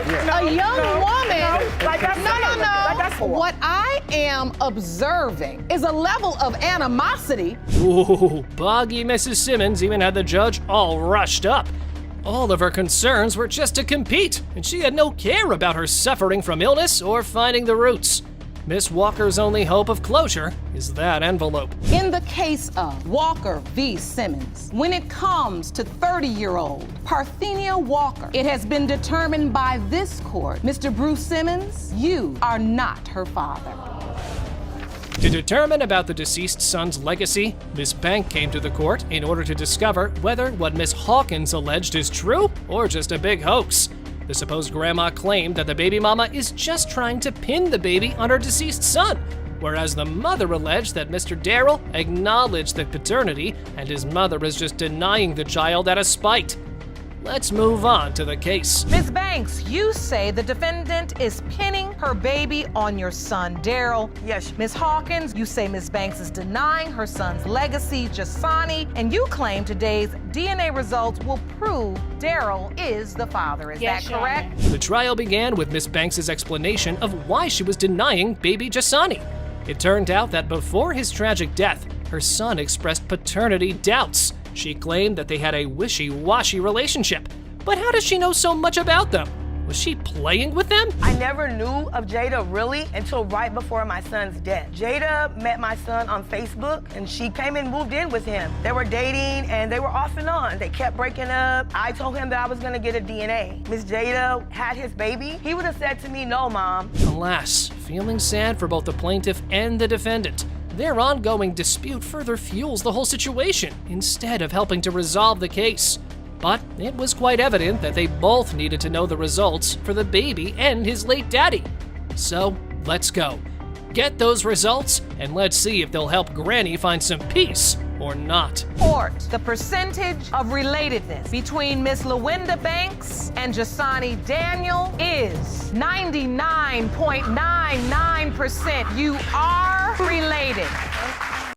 young woman. No. What I am observing is a level of animosity. Ooh, boggy Mrs. Simmons even had the judge all rushed up. All of her concerns were just to compete, and she had no care about her suffering from illness or finding the roots. Miss Walker's only hope of closure is that envelope. In the case of Walker v. Simmons, when it comes to 30-year-old Parthenia Walker, it has been determined by this court, Mr. Bruce Simmons, you are not her father. To determine about the deceased son's legacy, Miss Bank came to the court in order to discover whether what Miss Hawkins alleged is true or just a big hoax. The supposed grandma claimed that the baby mama is just trying to pin the baby on her deceased son, whereas the mother alleged that Mr. Darrell acknowledged the paternity and his mother is just denying the child out of spite. Let's move on to the case. Ms. Banks, you say the defendant is pinning her baby on your son, Darrell. Yes. Ms. Hawkins, you say Ms. Banks is denying her son's legacy, Jasani, and you claim today's DNA results will prove Darrell is the father. Is that correct? The trial began with Miss Banks' explanation of why she was denying baby Jasani. It turned out that before his tragic death, her son expressed paternity doubts. She claimed that they had a wishy-washy relationship. But how does she know so much about them? Was she playing with them? I never knew of Jada really until right before my son's death. Jada met my son on Facebook and she came and moved in with him. They were dating and they were off and on. They kept breaking up. I told him that I was gonna get a DNA. Miss Jada had his baby. He would have said to me, no, Mom. Alas, feeling sad for both the plaintiff and the defendant. Their ongoing dispute further fuels the whole situation instead of helping to resolve the case. But it was quite evident that they both needed to know the results for the baby and his late daddy. So let's go. Get those results and let's see if they'll help Granny find some peace or not. Court, the percentage of relatedness between Miss LaWinda Banks and Jasani Daniel is 99.99%. You are related.